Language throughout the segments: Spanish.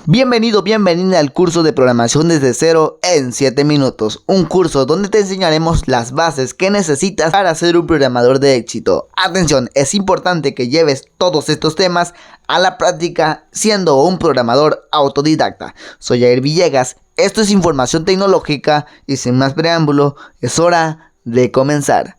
Bienvenida al curso de programación desde cero en 7 minutos. Un curso donde te enseñaremos las bases que necesitas para ser un programador de éxito. Atención, es importante que lleves todos estos temas a la práctica siendo un programador autodidacta. Soy Jair Villegas, esto es información tecnológica y sin más preámbulo, es hora de comenzar.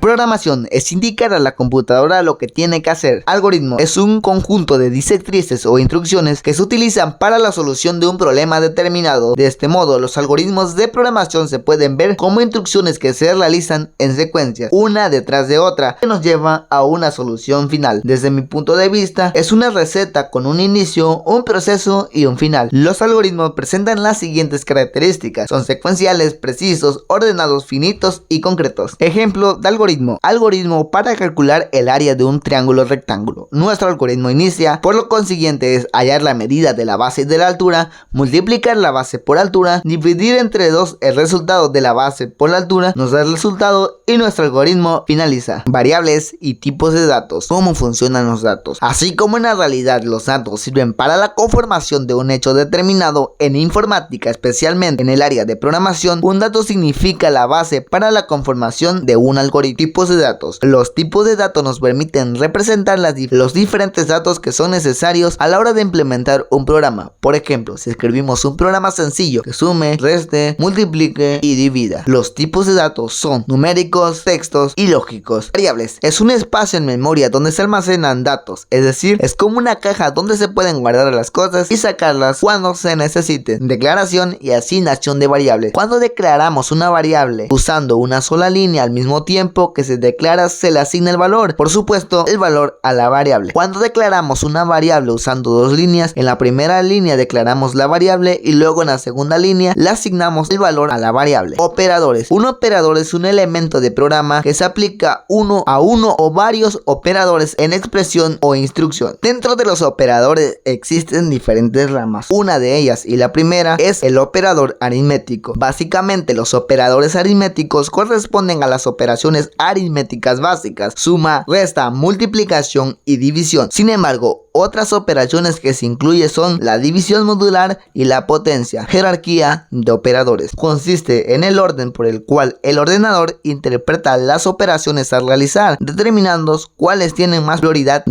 Programación es indicar a la computadora lo que tiene que hacer. Algoritmo es un conjunto de directrices o instrucciones que se utilizan para la solución de un problema determinado. De este modo, los algoritmos de programación se pueden ver como instrucciones que se realizan en secuencia, una detrás de otra, que nos lleva a una solución final. Desde mi punto de vista, es una receta con un inicio, un proceso y un final. Los algoritmos presentan las siguientes características: son secuenciales, precisos, ordenados, finitos y concretos. Ejemplo de algoritmo. Algoritmo para calcular el área de un triángulo rectángulo. Nuestro algoritmo inicia, por lo consiguiente, es hallar la medida de la base y de la altura, multiplicar la base por altura, dividir entre 2 el resultado de la base por la altura, nos da el resultado y nuestro algoritmo finaliza. Variables y tipos de datos. ¿Cómo funcionan los datos? Así como en la realidad los datos sirven para la conformación de un hecho determinado, en informática, especialmente en el área de programación, un dato significa la base para la conformación de un algoritmo. Tipos de datos. Los tipos de datos nos permiten representar los diferentes datos que son necesarios a la hora de implementar un programa. Por ejemplo, si escribimos un programa sencillo que sume, reste, multiplique y divida. Los tipos de datos son numéricos, textos y lógicos. Variables es un espacio en memoria donde se almacenan datos, es decir, es como una caja donde se pueden guardar las cosas y sacarlas cuando se necesiten. Declaración y asignación de variables. Cuando declaramos una variable usando una sola línea al mismo tiempo que se declara, se le asigna el valor, por supuesto, el valor a la variable. Cuando declaramos una variable usando dos líneas, en la primera línea declaramos la variable y luego en la segunda línea le asignamos el valor a la variable. Operadores. Un operador es un elemento de programa que se aplica uno a uno o varios operadores en expresión o instrucción. Dentro de los operadores existen diferentes ramas. Una de ellas, y la primera, es el operador aritmético. Básicamente, los operadores aritméticos corresponden a las operaciones aritméticas básicas: suma, resta, multiplicación y división. Sin embargo, otras operaciones que se incluyen son la división modular y la potencia. Jerarquía de operadores. Consiste en el orden por el cual el ordenador interpreta las operaciones a realizar, determinando cuáles tienen más prioridad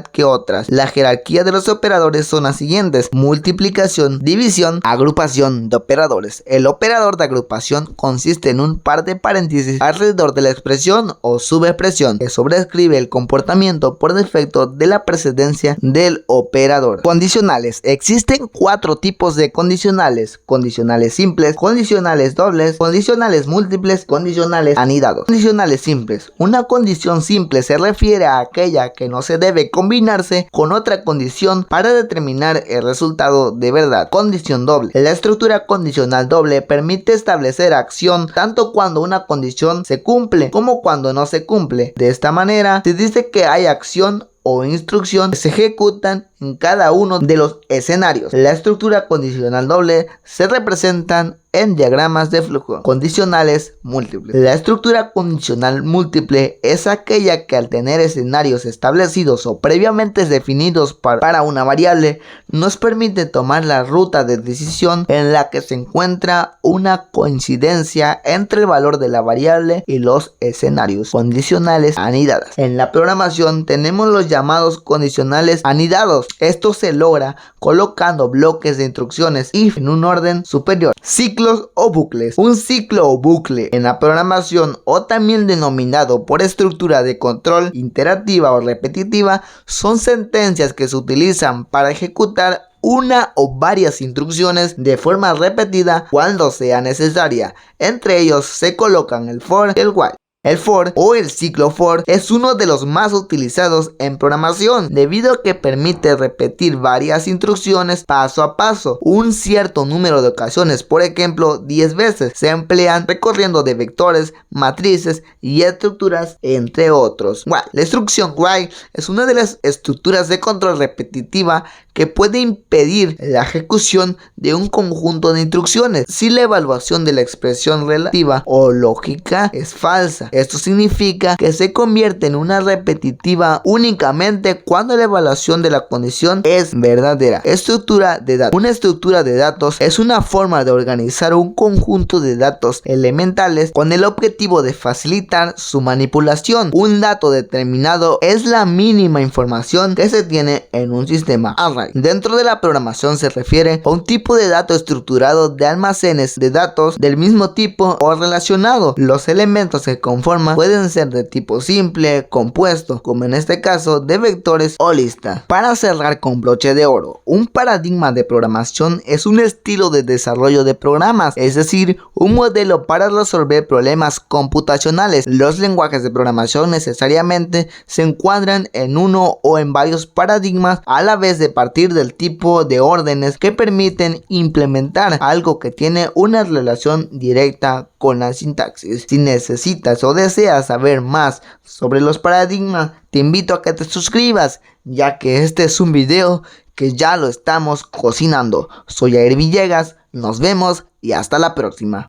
que otras. La jerarquía de los operadores son las siguientes: multiplicación, división, agrupación de operadores. El operador de agrupación consiste en un par de paréntesis alrededor de la expresión o subexpresión que sobrescribe el comportamiento por defecto de la precedencia del operador. Condicionales. Existen 4 tipos de condicionales: condicionales simples, condicionales dobles, condicionales múltiples, condicionales anidados. Condicionales simples. Una condición simple se refiere a aquella que no se debe combinarse con otra condición para determinar el resultado de verdad. Condición doble. La estructura condicional doble permite establecer acción tanto cuando una condición se cumple como cuando no se cumple. De esta manera se dice que hay acción o instrucción que se ejecutan en cada uno de los escenarios. La estructura condicional doble se representan en diagramas de flujo. Condicionales múltiples. La estructura condicional múltiple es aquella que, al tener escenarios establecidos o previamente definidos para una variable, nos permite tomar la ruta de decisión en la que se encuentra una coincidencia entre el valor de la variable y los escenarios. Condicionales anidadas. En la programación tenemos los llamados condicionales anidados. Esto se logra colocando bloques de instrucciones if en un orden superior. Ciclos o bucles. Un ciclo o bucle en la programación, o también denominado por estructura de control iterativa o repetitiva, son sentencias que se utilizan para ejecutar una o varias instrucciones de forma repetida cuando sea necesaria. Entre ellos se colocan el for y el while. El for o el ciclo for es uno de los más utilizados en programación debido a que permite repetir varias instrucciones paso a paso un cierto número de ocasiones, por ejemplo 10 veces. Se emplean recorriendo de vectores, matrices y estructuras, entre otros. La instrucción while es una de las estructuras de control repetitiva que puede impedir la ejecución de un conjunto de instrucciones si la evaluación de la expresión relativa o lógica es falsa. Esto significa que se convierte en una repetitiva únicamente cuando la evaluación de la condición es verdadera. Estructura de datos. Una estructura de datos es una forma de organizar un conjunto de datos elementales con el objetivo de facilitar su manipulación. Un dato determinado es la mínima información que se tiene en un sistema array. Dentro de la programación se refiere a un tipo de dato estructurado de almacenes de datos del mismo tipo o relacionado. Los elementos que conforman pueden ser de tipo simple, compuesto, como en este caso de vectores o lista. Para cerrar con broche de oro, un paradigma de programación es un estilo de desarrollo de programas, es decir, un modelo para resolver problemas computacionales. Los lenguajes de programación necesariamente se encuadran en uno o en varios paradigmas a la vez de partir del tipo de órdenes que permiten implementar algo que tiene una relación directa con la sintaxis. Si necesitas o deseas saber más sobre los paradigmas, te invito a que te suscribas, ya que este es un video que ya lo estamos cocinando. Soy Jair Villegas, nos vemos y hasta la próxima.